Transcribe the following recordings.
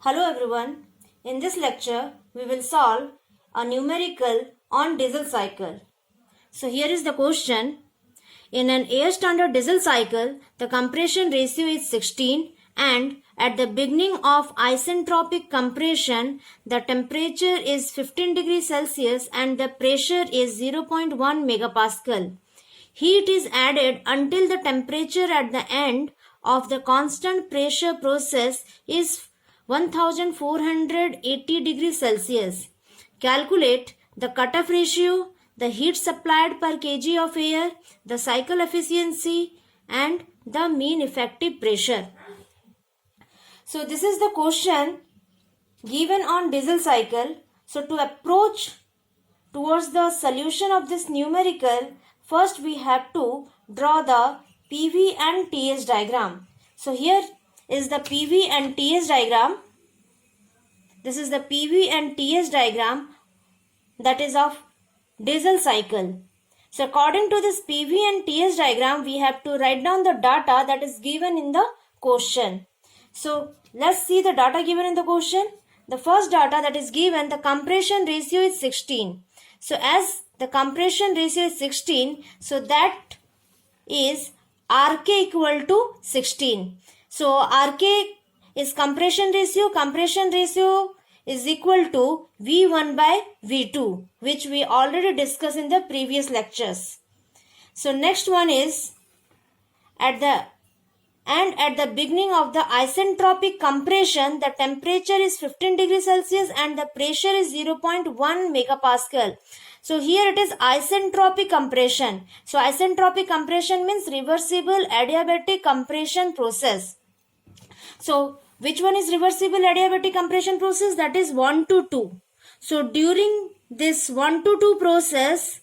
Hello everyone. In this lecture, we will solve a numerical on diesel cycle. So here is the question. In an air standard diesel cycle, the compression ratio is 16 and at the beginning of isentropic compression, the temperature is 15 degrees Celsius and the pressure is 0.1 megapascal. Heat is added until the temperature at the end of the constant pressure process is 1480 degrees Celsius. Calculate the cutoff ratio, the heat supplied per kg of air, the cycle efficiency and the mean effective pressure. So this is the question given on diesel cycle. So to approach towards the solution of this numerical, first we have to draw the PV and TS diagram. So here is the PV and TS diagram. This is the PV and TS diagram that is of diesel cycle. So according to this PV and TS diagram, we have to write down the data that is given in the question. So let's see the data given in the question. The first data that is given, the compression ratio is 16. So as the compression ratio is 16, so that is RK equal to 16. So RK is compression ratio is equal to V1 by V2, which we already discussed in the previous lectures. So next one is at the beginning of the isentropic compression, the temperature is 15 degrees Celsius and the pressure is 0.1 megapascal. So here it is isentropic compression. So isentropic compression means reversible adiabatic compression process. So which one is reversible adiabatic compression process? That is 1 to 2. So during this 1 to 2 process,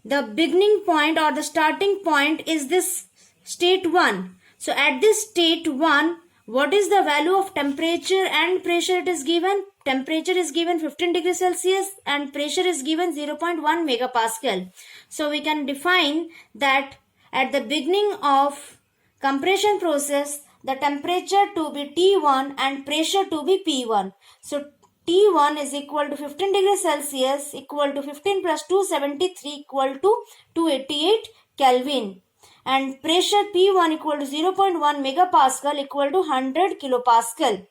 the beginning point or the starting point is this state 1. So at this state 1, what is the value of temperature and pressure it is given? Temperature is given 15 degrees Celsius and pressure is given 0.1 megapascal. So we can define that at the beginning of compression process, the temperature to be T1 and pressure to be P1. So T1 is equal to 15 degrees Celsius equal to 15 plus 273 equal to 288 Kelvin. And pressure P1 equal to 0.1 megapascal equal to 100 kilopascal.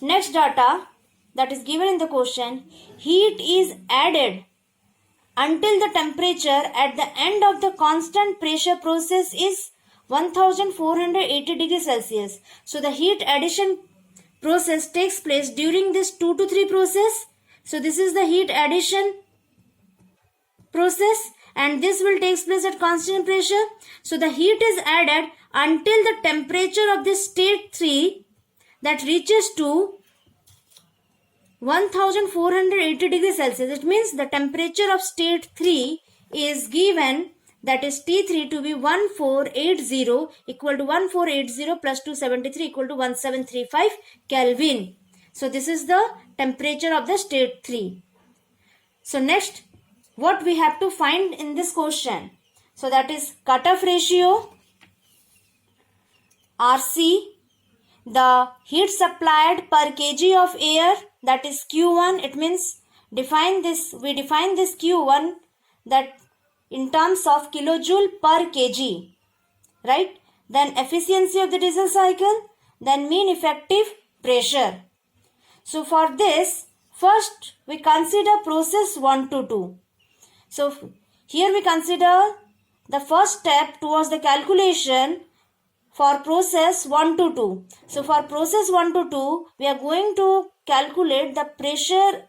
Next data that is given in the question, heat is added until the temperature at the end of the constant pressure process is 1480 degrees Celsius. So the heat addition process takes place during this 2 to 3 process. So this is the heat addition process and this will take place at constant pressure. So the heat is added until the temperature of this state 3 that reaches to 1480 degrees Celsius. It means the temperature of state 3 is given, that is T3 to be 1480 equal to 1480 plus 273 equal to 1735 Kelvin. So this is the temperature of the state 3. So next, what we have to find in this question? So that is cutoff ratio, RC, the heat supplied per kg of air, that is Q1. It means we define this Q1 that in terms of kilojoule per kg, right? Then efficiency of the diesel cycle, then mean effective pressure. So for this, first we consider process 1 to 2. So here we consider the first step towards the calculation for process 1 to 2. So for process 1 to 2, we are going to calculate the pressure,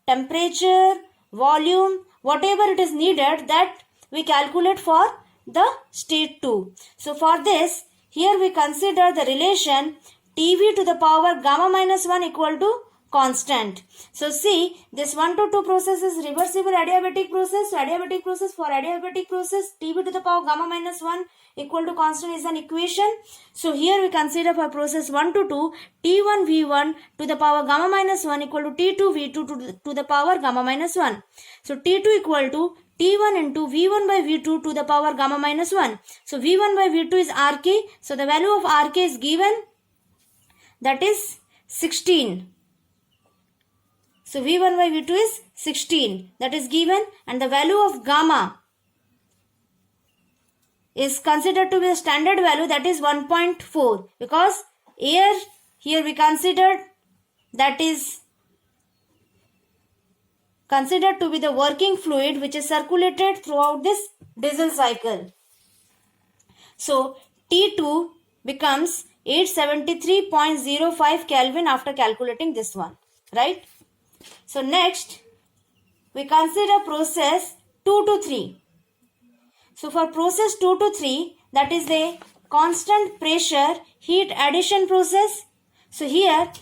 temperature, volume, whatever it is needed, that we calculate for the state 2. So for this, here we consider the relation TV to the power gamma minus 1 equal to constant. So see, this 1 to 2 process is reversible adiabatic process. So adiabatic process, for adiabatic process, TV to the power gamma minus 1 equal to constant is an equation. So here we consider for process 1 to 2, T1 V1 to the power gamma minus 1 equal to T2 V2 to the power gamma minus 1. So T2 equal to T1 into V1 by V2 to the power gamma minus 1. So V1 by V2 is RK. So the value of RK is given that is 16. So V1 by V2 is 16, that is given, and the value of gamma is considered to be the standard value, that is 1.4, because air here we considered, that is considered to be the working fluid which is circulated throughout this diesel cycle. So T2 becomes 873.05 Kelvin after calculating this one, right? So next we consider process 2 to 3. So for process 2 to 3, that is a constant pressure heat addition process. So here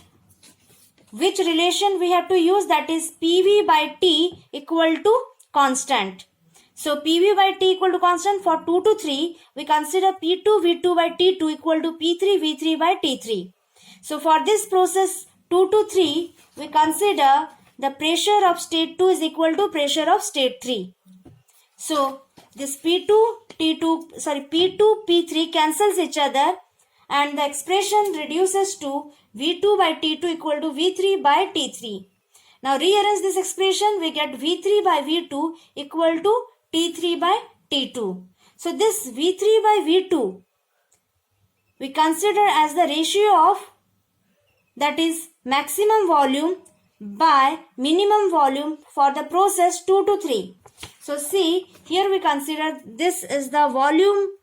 which relation we have to use, that is PV by T equal to constant. So PV by T equal to constant for 2 to 3, we consider P2 V2 by T2 equal to P3 V3 by T3. So for this process 2 to 3, we consider the pressure of state 2 is equal to pressure of state 3. So this P2 P3 cancels each other, and the expression reduces to V2 by T2 equal to V3 by T3. Now rearrange this expression, we get V3 by V2 equal to T3 by T2. So this V3 by V2 we consider as the ratio of, that is maximum volume by minimum volume for the process 2 to 3. So see, here we consider this is the volume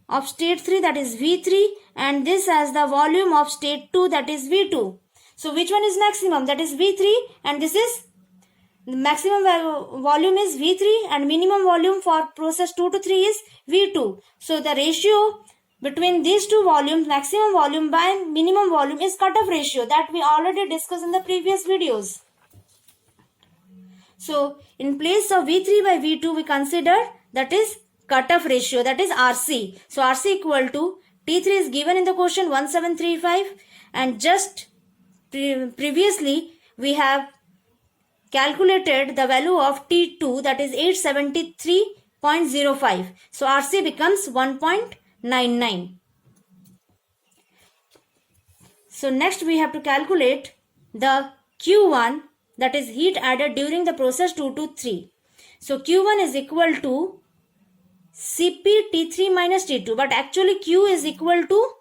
of state 3, that is V3, and this as the volume of state 2, that is V2. So which one is maximum, that is V3, and this is the maximum volume is V3 and minimum volume for process 2 to 3 is V2. So the ratio between these two volumes, maximum volume by minimum volume, is cutoff ratio that we already discussed in the previous videos. So in place of V3 by V2 we consider, that is cutoff ratio, that is RC. So RC equal to T3 is given in the question 1735, and just previously we have calculated the value of T2, that is 873.05. So RC becomes 1.99. So next we have to calculate the Q1, that is heat added during the process 2 to 3. So Q1 is equal to Cp T3 minus T2, but actually Q is equal to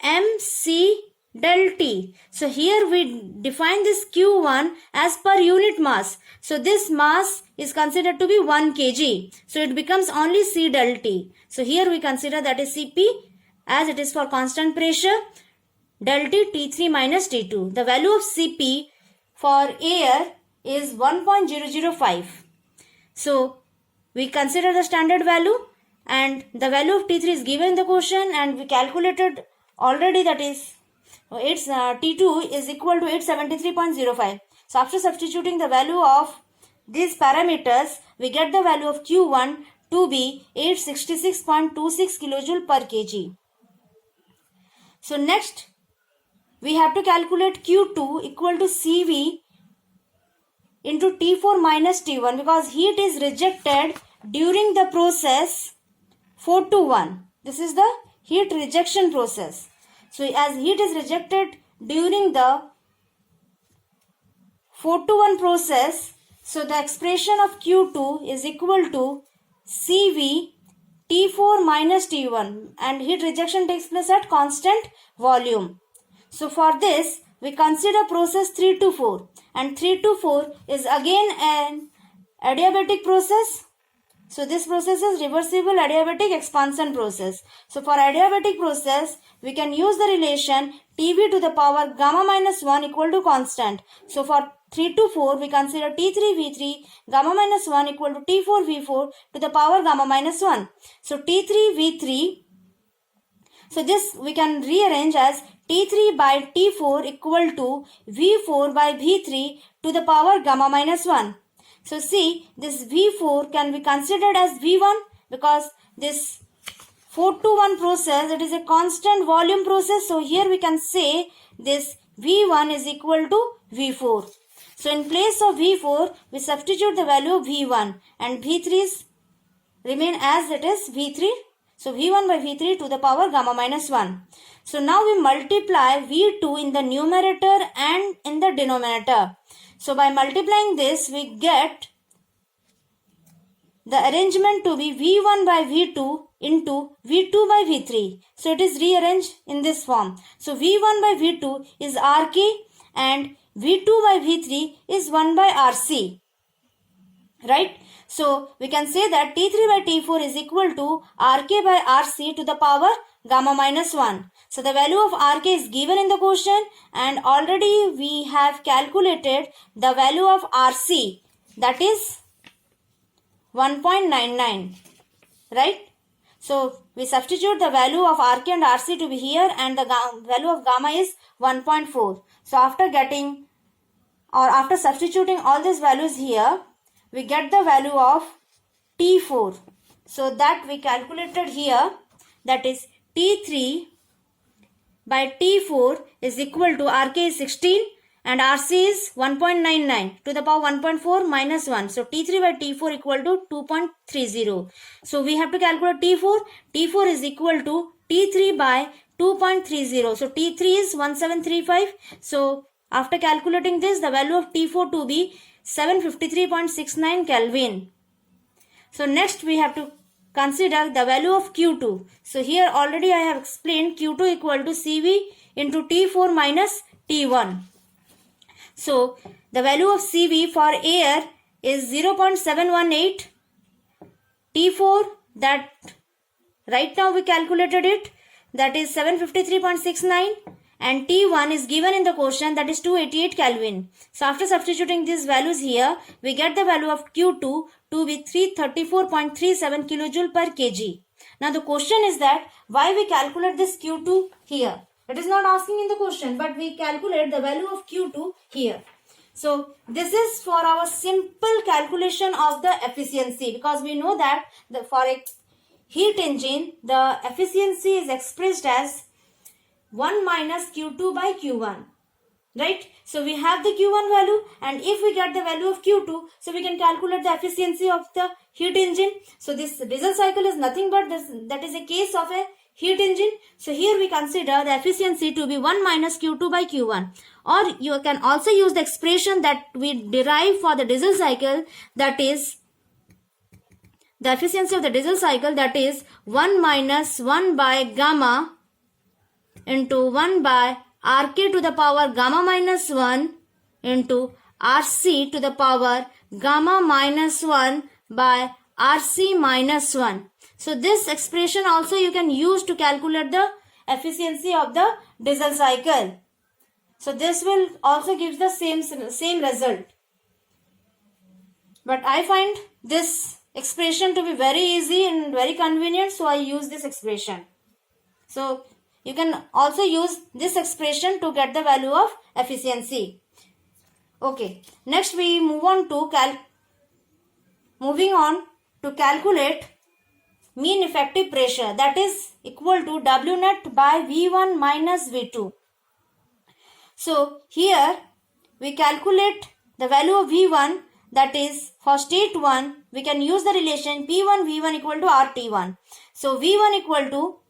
MC del T. So here we define this Q1 as per unit mass. So this mass is considered to be 1 kg. So it becomes only C del T. So here we consider that is Cp as it is for constant pressure, del T T3 minus T2. The value of Cp for air is 1.005. So we consider the standard value, and the value of T3 is given in the question, and we calculated already, that is T2 is equal to 873.05. So after substituting the value of these parameters, we get the value of Q1 to be 866.26 kilojoule per kg. So next we have to calculate Q2 equal to Cv into T4 minus T1, because heat is rejected during the process 4 to 1. This is the heat rejection process. So as heat is rejected during the 4 to 1 process, so the expression of Q2 is equal to Cv T4 minus T1, and heat rejection takes place at constant volume. So for this we consider process 3 to 4, and 3 to 4 is again an adiabatic process. So this process is reversible adiabatic expansion process. So for adiabatic process we can use the relation Tv to the power gamma minus 1 equal to constant. So for 3 to 4 we consider T3 V3 gamma minus 1 equal to T4 V4 to the power gamma minus 1. So T3 V3, so this we can rearrange as T3 by T4 equal to V4 by V3 to the power gamma minus 1. So see, this V4 can be considered as V1, because this 4 to 1 process, it is a constant volume process. So here we can say this V1 is equal to V4. So in place of V4, we substitute the value of V1, and V3 remain as it is V3. So V1 by V3 to the power gamma minus 1. So now we multiply V2 in the numerator and in the denominator. So by multiplying this, we get the arrangement to be V1 by V2 into V2 by V3. So it is rearranged in this form. So V1 by V2 is Rk and V2 by V3 is 1 by Rc. Right? So we can say that T3 by T4 is equal to Rk by Rc to the power gamma minus 1. So the value of Rk is given in the question and already we have calculated the value of Rc, that is 1.99. Right? So we substitute the value of Rk and Rc to be here and the value of gamma is 1.4. So after substituting all these values here, we get the value of T4. So that we calculated here, that is T3 by T4 is equal to Rk is 16 and Rc is 1.99 to the power 1.4 minus 1. So T3 by T4 equal to 2.30. So we have to calculate T4. T4 is equal to T3 by 2.30. So T3 is 1735. So after calculating this, the value of T4 to be 753.69 Kelvin. So next we have to consider the value of Q2. So here already I have explained Q2 equal to CV into T4 minus T1. So the value of CV for air is 0.718. T4, that right now we calculated it, that is 753.69. And T1 is given in the question, that is 288 Kelvin. So after substituting these values here, we get the value of Q2 to be 334.37 kilojoule per kg. Now the question is that why we calculate this Q2 here. It is not asking in the question, but we calculate the value of Q2 here. So this is for our simple calculation of the efficiency, because we know that for a heat engine, the efficiency is expressed as 1 minus Q2 by Q1, right? So we have the Q1 value, and if we get the value of Q2, so we can calculate the efficiency of the heat engine. So this diesel cycle is nothing but this, that is a case of a heat engine. So here we consider the efficiency to be 1 minus Q2 by Q1. Or you can also use the expression that we derive for the diesel cycle, that is the efficiency of the diesel cycle, that is 1 minus 1 by gamma into 1 by Rk to the power gamma minus 1 into Rc to the power gamma minus 1 by Rc minus 1. So this expression also you can use to calculate the efficiency of the diesel cycle. So this will also give the same result. But I find this expression to be very easy and very convenient, so I use this expression. So you can also use this expression to get the value of efficiency. Okay, next we move on to calculate mean effective pressure, that is equal to W net by V1 minus V2. So here we calculate the value of V1, that is for state 1 we can use the relation P1 V1 equal to RT1. So V1 equal to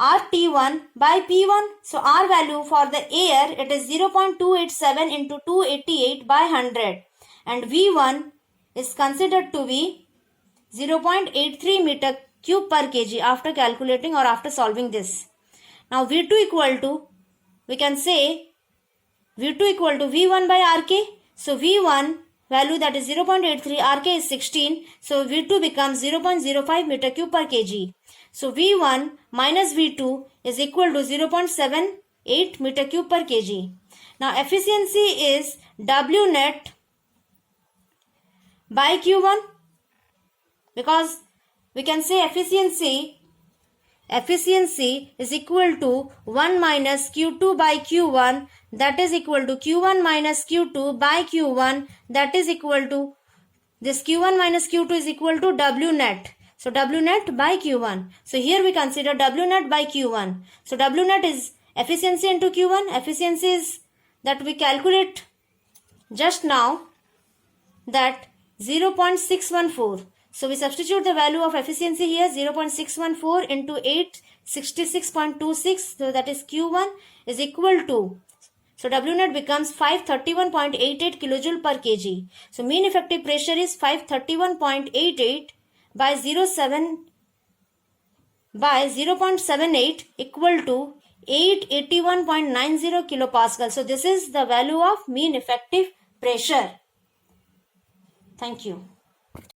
RT1 by P1. So R value for the air, it is 0.287 into 288 by 100, and V1 is considered to be 0.83 meter cube per kg after calculating or after solving this. Now V2 equal to, we can say V2 equal to V1 by Rk. So V1 value, that is 0.83, Rk is 16. So V2 becomes 0.05 meter cube per kg. So V1 minus V2 is equal to 0.78 meter cube per kg. Now efficiency is W net by Q1, because we can say efficiency is equal to 1 minus Q2 by Q1, that is equal to Q1 minus Q2 by Q1, that is equal to, this Q1 minus Q2 is equal to W net. So W net by Q1. So here we consider W net by Q1. So W net is efficiency into Q1. Efficiency is that we calculate just now, that 0.614. So we substitute the value of efficiency here, 0.614 into 866.26. So that is Q1 is equal to, so W net becomes 531.88 kilojoule per kg. So mean effective pressure is 531.88 by 0.78 equal to 881.90 kilopascal. So this is the value of mean effective pressure. Thank you.